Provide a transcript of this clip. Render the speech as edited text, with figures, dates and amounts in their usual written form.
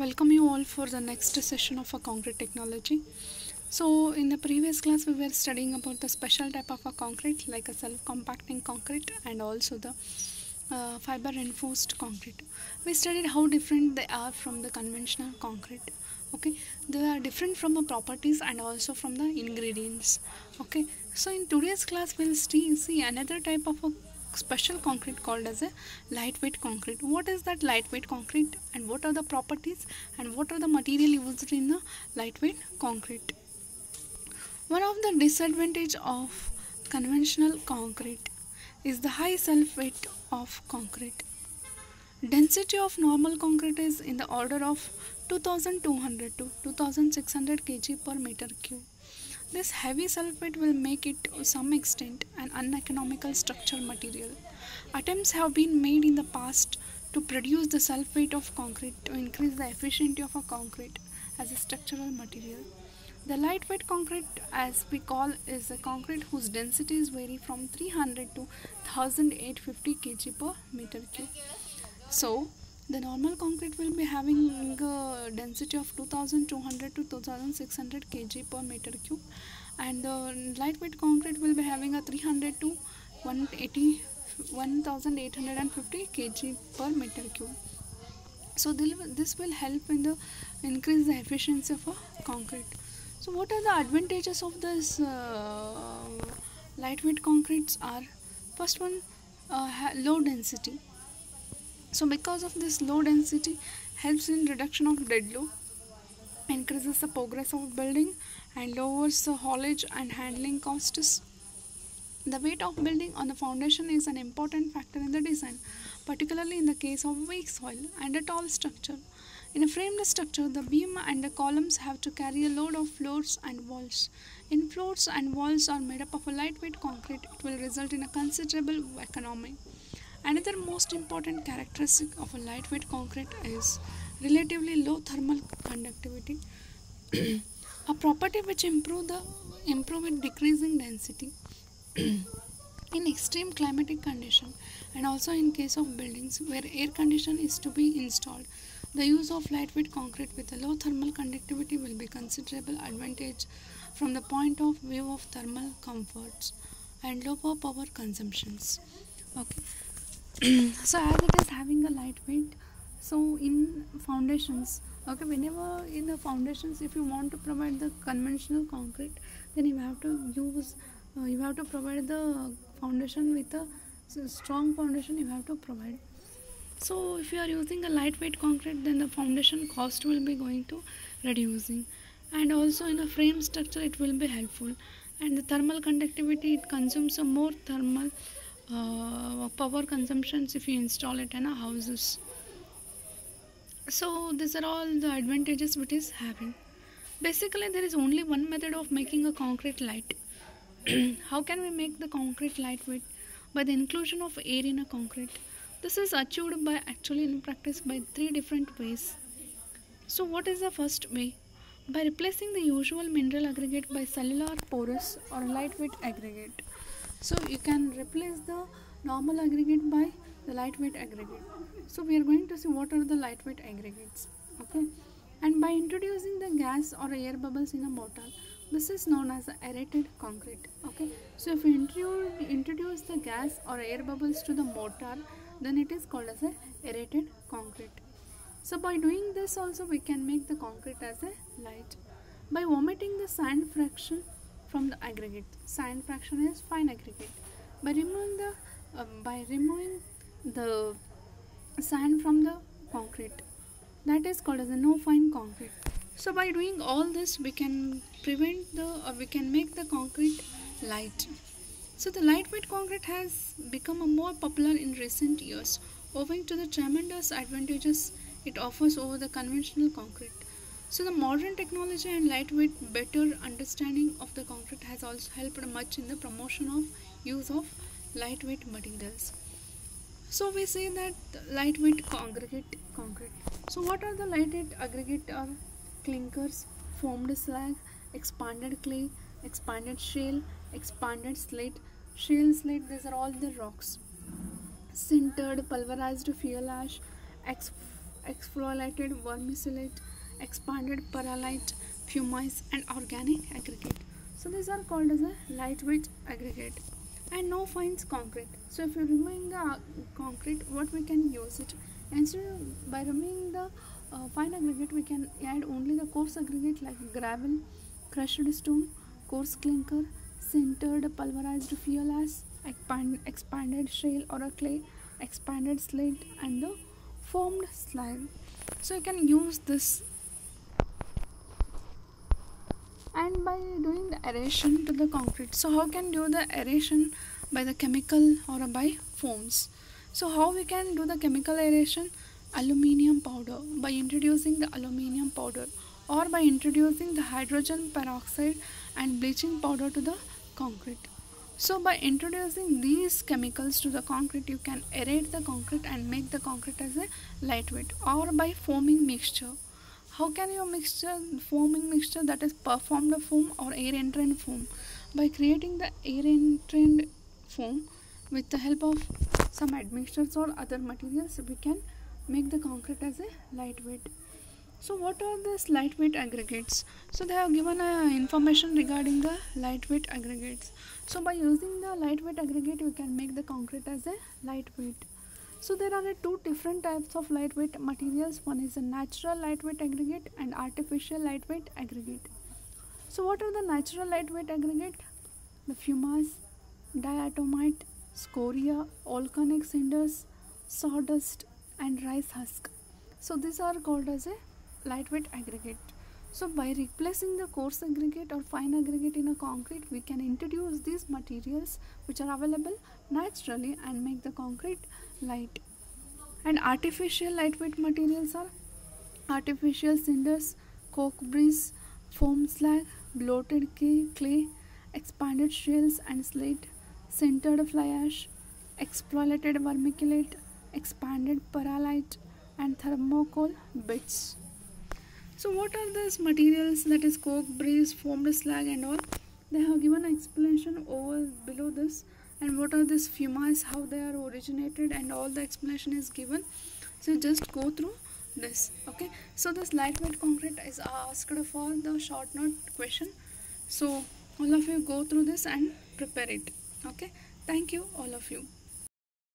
Welcome you all for the next session of a concrete technology. So in the previous class we were studying about the special type of a concrete like a self-compacting concrete and also the fiber reinforced concrete. We studied how different they are from the conventional concrete. Okay, they are different from the properties and also from the ingredients. Okay, so in today's class we'll see another type of a special concrete called as a lightweight concrete. What is that lightweight concrete and what are the properties and what are the material used in the lightweight concrete? One of the disadvantage of conventional concrete is the high self weight of concrete. Density of normal concrete is in the order of 2200 to 2600 kg per meter cube. This heavy sulfate will make it to some extent an uneconomical structural material. Attempts have been made in the past to produce the sulfate of concrete to increase the efficiency of a concrete as a structural material. The lightweight concrete, as we call, is a concrete whose densities vary from 300 to 1850 kg per meter cube. So, the normal concrete will be having a density of 2200 to 2600 kg per meter cube, and the lightweight concrete will be having a 300 to 180 1850 kg per meter cube. So this will help in the increase the efficiency of a concrete. So what are the advantages of this lightweight concretes are? First one, low density. So because of this low density helps in reduction of dead load, increases the progress of building and lowers the haulage and handling costs. The weight of building on the foundation is an important factor in the design, particularly in the case of weak soil and a tall structure. In a framed structure, the beam and the columns have to carry a load of floors and walls. In floors and walls are made up of a lightweight concrete, it will result in a considerable economy. Another most important characteristic of a lightweight concrete is relatively low thermal conductivity, a property which improve with decreasing density. In extreme climatic condition and also in case of buildings where air condition is to be installed, the use of lightweight concrete with a low thermal conductivity will be considerable advantage from the point of view of thermal comforts and lower power consumptions. Okay. So as it is having a lightweight, so in foundations, okay, whenever in the foundations, if you want to provide the conventional concrete, then you have to provide the foundation with a strong foundation you have to provide. So if you are using a lightweight concrete, then the foundation cost will be going to reducing, and also in a frame structure it will be helpful, and the thermal conductivity, it consumes a more thermal power consumptions if you install it in a houses. So these are all the advantages it is having. Basically there is only one method of making a concrete light. How can we make the concrete lightweight? By the inclusion of air in a concrete. This is achieved by actually in practice by three different ways. So what is the first way? By replacing the usual mineral aggregate by cellular porous or lightweight aggregate. So you can replace the normal aggregate by the lightweight aggregate. So we are going to see what are the lightweight aggregates. Okay, and by introducing the gas or air bubbles in a mortar, this is known as aerated concrete. Okay, so if you introduce the gas or air bubbles to the mortar, then it is called as a aerated concrete. So by doing this also we can make the concrete as a light. By omitting the sand fraction from the aggregate, sand fraction is fine aggregate. By removing the sand from the concrete, that is called as a no fine concrete. So by doing all this we can we can make the concrete light. So the lightweight concrete has become a more popular in recent years owing to the tremendous advantages it offers over the conventional concrete. So the modern technology and lightweight better understanding of the concrete has also helped much in the promotion of use of lightweight materials. So we say that lightweight aggregate concrete. So what are the lightweight aggregate are? Clinkers, formed slag, expanded clay, expanded shale, expanded slate, shale slate, these are all the rocks. Sintered pulverized fuel ash, exfoliated vermiculite, expanded perlite, pumice, and organic aggregate. So these are called as a lightweight aggregate. And no fines concrete. So if you remove the concrete, what we can use it? Instead, by removing the fine aggregate, we can add only the coarse aggregate like gravel, crushed stone, coarse clinker, sintered pulverized fuel ash, expanded shale or a clay, expanded slate, and the formed slag. So you can use this. And by doing the aeration to the concrete, so how can do the aeration? By the chemical or by foams. So how we can do the chemical aeration? Aluminium powder, by introducing the aluminium powder, or by introducing the hydrogen peroxide and bleaching powder to the concrete. So by introducing these chemicals to the concrete, you can aerate the concrete and make the concrete as a lightweight, or by foaming mixture. How can you forming mixture, that is performed foam or air entrained foam? By creating the air entrained foam with the help of some admixtures or other materials, we can make the concrete as a lightweight. So what are these lightweight aggregates? So they have given information regarding the lightweight aggregates. So by using the lightweight aggregate, we can make the concrete as a lightweight. So there are two different types of lightweight materials. One is a natural lightweight aggregate and artificial lightweight aggregate. So what are the natural lightweight aggregate? The fumas, diatomite, scoria, volcanic cinders, sawdust, and rice husk. So these are called as a lightweight aggregate. So by replacing the coarse aggregate or fine aggregate in a concrete, we can introduce these materials which are available naturally and make the concrete light. And artificial lightweight materials are artificial cinders, coke breeze, foam slag, bloated clay, expanded shells and slate, sintered fly ash, exfoliated vermiculite, expanded perlite, and thermocol bits. So what are these materials, that is coke breeze, foamed slag and all? They have given an explanation over below this. And what are these fumas, how they are originated, and all the explanation is given. So just go through this. Okay, so this lightweight concrete is asked for the short note question. So all of you go through this and prepare it. Okay, thank you all of you.